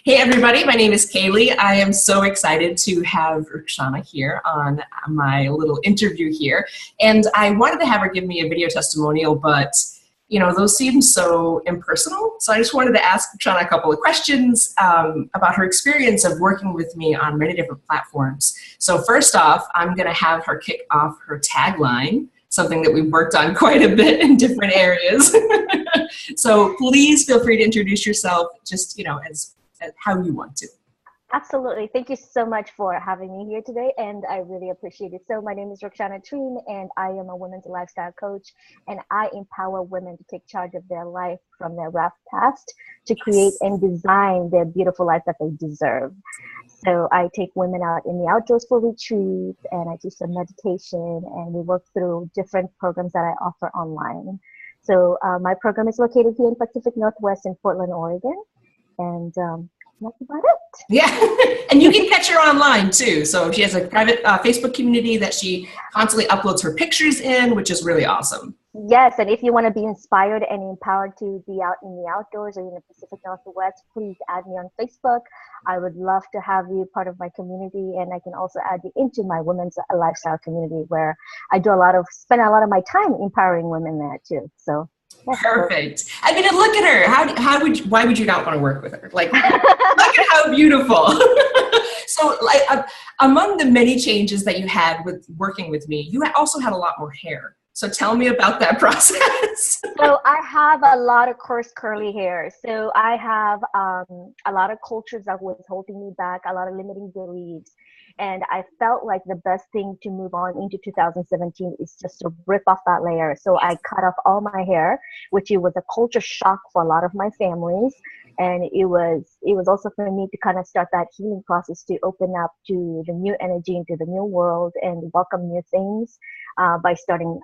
Hey everybody, my name is Kaylee. I am so excited to have Rukshana here on my little interview here. And I wanted to have her give me a video testimonial, but those seem so impersonal. So I just wanted to ask Rukshana a couple of questions about her experience of working with me on many different platforms. So first off, I'm gonna have her kick off her tagline, something that we've worked on quite a bit in different areas. So please feel free to introduce yourself just, as how you want to. Absolutely. Thank you so much for having me here today, and I really appreciate it. So my name is Rukshana, and I am a women's lifestyle coach, and I empower women to take charge of their life from their rough past to create and design their beautiful life that they deserve. So I take women out in the outdoors for retreats, and I teach them meditation, and we work through different programs that I offer online. So my program is located here in Pacific Northwest in Portland, Oregon. And that's about it. Yeah, and you can catch her online too. So she has a private Facebook community that she constantly uploads her pictures in, which is really awesome. Yes, and if you want to be inspired and empowered to be out in the outdoors or in the Pacific Northwest, please add me on Facebook. I would love to have you part of my community, and I can also add you into my women's lifestyle community where I spend a lot of my time empowering women there too. So. Perfect. I mean, look at her. Why would you not want to work with her? Like, look at how beautiful. So, among the many changes that you had with working with me, you also had a lot more hair. So tell me about that process. So I have a lot of coarse curly hair. So I have a lot of cultures that was holding me back, a lot of limiting beliefs. And I felt like the best thing to move on into 2017 is just to rip off that layer. So I cut off all my hair, which it was a culture shock for a lot of my families. And it was also for me to kind of start that healing process to open up to the new energy, into the new world, and welcome new things by starting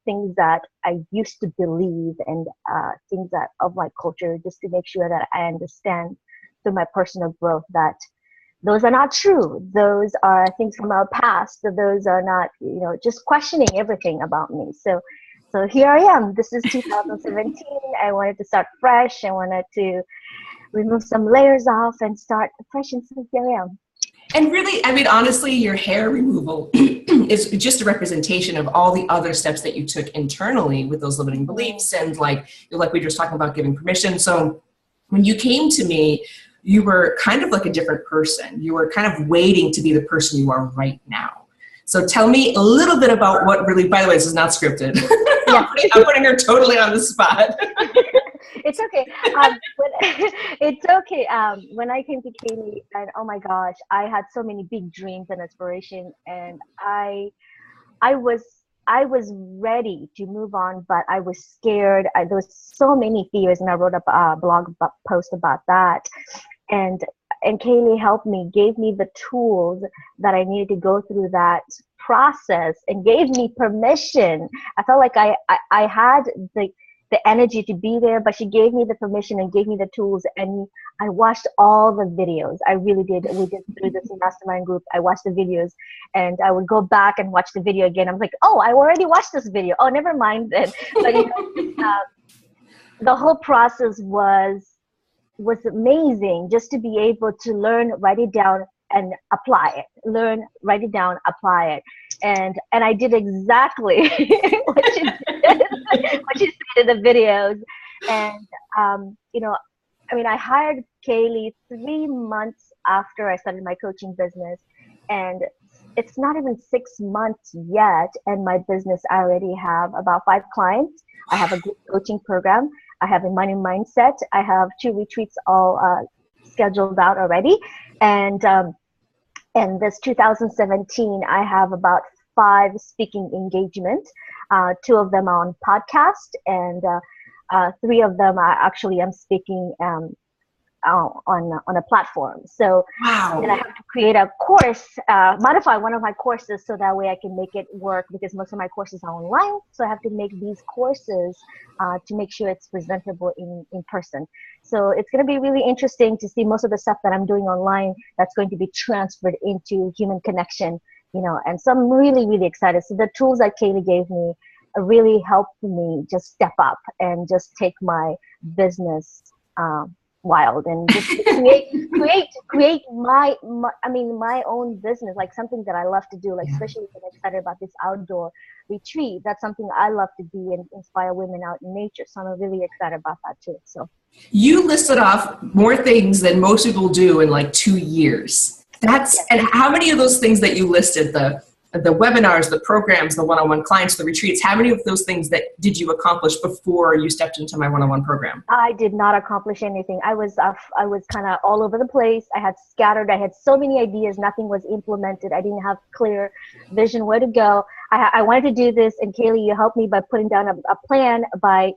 things that I used to believe and things that of my culture, just to make sure that I understand through my personal growth that those are not true. Those are things from our past. So those are not, just questioning everything about me. So here I am. This is 2017. I wanted to start fresh. I wanted to remove some layers off and start fresh, and so here I am. And really, I mean, honestly, your hair removal is just a representation of all the other steps that you took internally with those limiting beliefs and like we were just talking about giving permission. So when you came to me, you were kind of like a different person. You were kind of waiting to be the person you are right now. So tell me a little bit about what really, by the way, this is not scripted. Yeah. I'm putting her totally on the spot. It's okay. It's okay. When I came to Kaylee, and oh my gosh, I had so many big dreams and aspirations, and I was ready to move on, but I was scared. There was so many fears, and I wrote a blog post about that. And Kaylee helped me, gave me the tools that I needed to go through that process, and gave me permission. I felt like I had the energy to be there, but she gave me the permission and gave me the tools, and I watched all the videos. I really did. We did through this mastermind group. I watched the videos, and I would go back and watch the video again. I'm like, oh, I already watched this video. Oh, never mind then. But the whole process was amazing, just to be able to learn, write it down, and apply it. Learn, write it down, apply it. And I did exactly what you said in the videos. And I hired Kaylee 3 months after I started my coaching business, and it's not even 6 months yet, and my business, I already have about 5 clients. I have a group coaching program. I have a money mindset. I have 2 retreats all scheduled out already. And this 2017, I have about 5 speaking engagements. 2 of them are on podcast, and 3 of them are actually I'm speaking on a platform. So wow. And I have to create a course, modify one of my courses so that way I can make it work, because most of my courses are online. So I have to make these courses to make sure it's presentable in person. So it's going to be really interesting to see most of the stuff that I'm doing online that's going to be transferred into human connection, and so I'm really, really excited. So the tools that Kaylee gave me really helped me just step up and just take my business wild, and just create my own business, like something that I love to do, like especially when I'm excited about this outdoor retreat. That's something I love to do and inspire women out in nature. So I'm really excited about that too. So you listed off more things than most people do in like 2 years. And how many of those things that you listed, the webinars, the programs, the one-on-one clients, the retreats, how many of those things did you accomplish before you stepped into my one-on-one program? I did not accomplish anything. I was kind of all over the place. I had scattered. I had so many ideas. Nothing was implemented. I didn't have clear vision where to go. I wanted to do this, and Kaylee, you helped me by putting down a plan by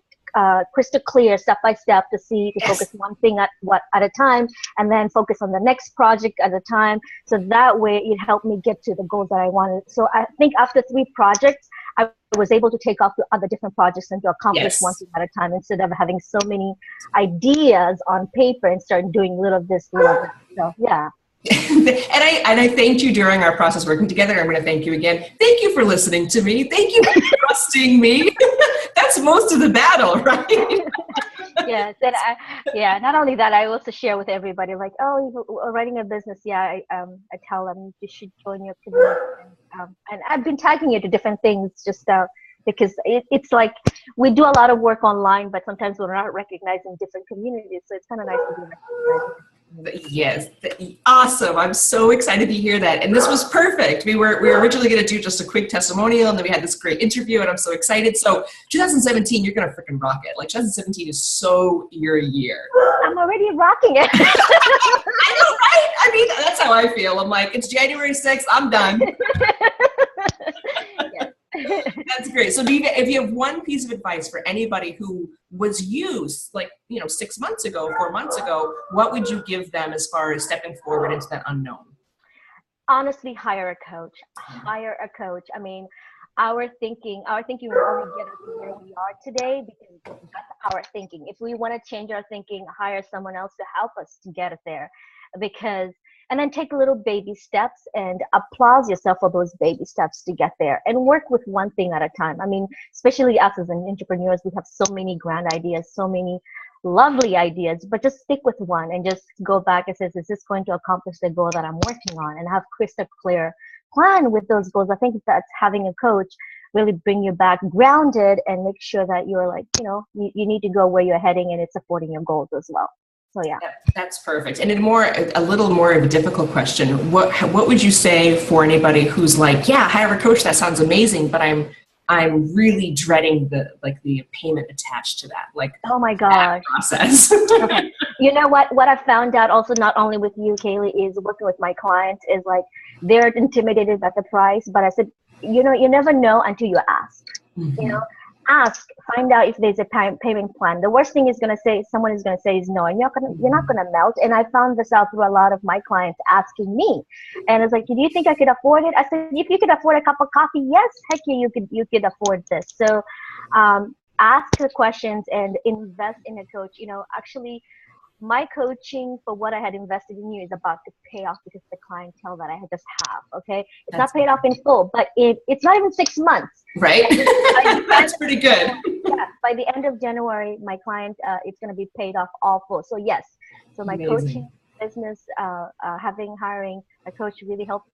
crystal clear, step by step, to focus one thing at a time, and then focus on the next project at a time. So that way it helped me get to the goals that I wanted. So I think after 3 projects, I was able to take off the other different projects and to accomplish one thing at a time, instead of having so many ideas on paper and start doing little this, little that. So yeah. And I thanked you during our process working together. I'm going to thank you again. Thank you for listening to me. Thank you for trusting me. That's most of the battle, right? Yes, and not only that, I also share with everybody, like, oh, you're writing a business. Yeah, I tell them you should join your community, and I've been tagging you to different things just because it's like we do a lot of work online, but sometimes we're not recognized in different communities. So it's kind of nice to be recognized. Yes, awesome. I'm so excited to hear that. And this was perfect. We were originally going to do just a quick testimonial, and then we had this great interview, and I'm so excited. So 2017, you're going to freaking rock it. Like 2017 is so your year. I'm already rocking it. I know, right? I mean, that's how I feel. I'm like, it's January 6th. I'm done. Yes. That's great. So if you have one piece of advice for anybody who was used, like, 6 months ago, 4 months ago, what would you give them as far as stepping forward into that unknown? Honestly, hire a coach. Hire a coach. I mean, our thinking will only get us to where we are today, because that's our thinking. If we want to change our thinking, hire someone else to help us to get it there. And then take little baby steps and applaud yourself for those baby steps to get there, and work with one thing at a time. I mean, especially us as entrepreneurs, we have so many grand ideas, so many lovely ideas, but just stick with one and just go back and say, is this going to accomplish the goal that I'm working on? And have crystal clear plan with those goals. I think that's having a coach really bring you back grounded and make sure that you're like, you need to go where you're heading, and it's supporting your goals as well. So yeah. That's perfect. And a little more of a difficult question. What would you say for anybody who's like, yeah, hire a coach, that sounds amazing, but I'm really dreading the payment attached to that. Like, oh my gosh. Process. Okay. You know what I found out also, not only with you, Kaylee, is working with my clients, is like they're intimidated at the price, but I said, you never know until you ask. Mm-hmm. Ask, find out if there's a payment plan. The worst thing someone is gonna say is no, and you're not gonna melt. And I found this out through a lot of my clients asking me, and it's like, do you think I could afford it? I said, if you could afford a cup of coffee, yes, heck yeah, you could afford this. So ask the questions and invest in a coach. Actually, my coaching for what I had invested in you is about to pay off, because the clientele that I just have, okay? It's not paid off in full, but it's not even 6 months. Right? That's pretty good. Yeah, by the end of January, my client, it's going to be paid off all full. So yes, so my Amazing. coaching business, hiring a coach really helped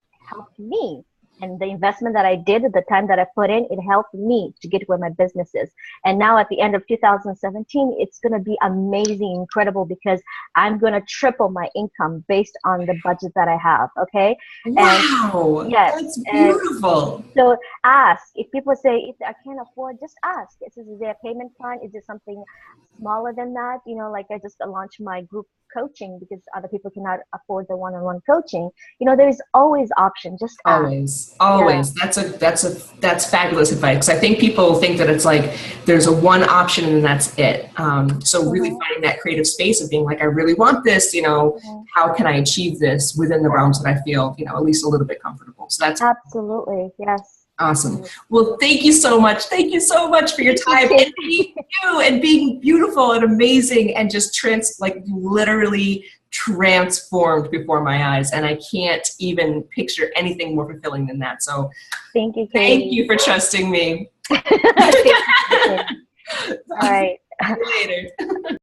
me. And the investment that I did, the time that I put in, it helped me to get where my business is. And now at the end of 2017, it's going to be amazing, incredible, because I'm going to triple my income based on the budget that I have. Okay. Wow. And, yes, that's beautiful. So ask. If people say, if I can't afford, just ask. Is there a payment plan? Is there something smaller than that? Like I just launched my group coaching because other people cannot afford the one-on-one coaching. There's always option. Just ask. Always. Yeah. That's fabulous advice. 'Cause I think people think that it's like there's a one option and that's it. So really finding that creative space of being like, I really want this. How can I achieve this within the realms that I feel at least a little bit comfortable? So that's absolutely, yes. Awesome. Well, thank you so much. Thank you so much for your time and being you and being beautiful and amazing and just literally transformed before my eyes. And I can't even picture anything more fulfilling than that. So thank you, Kaylee. Thank you for trusting me. All right. See you later.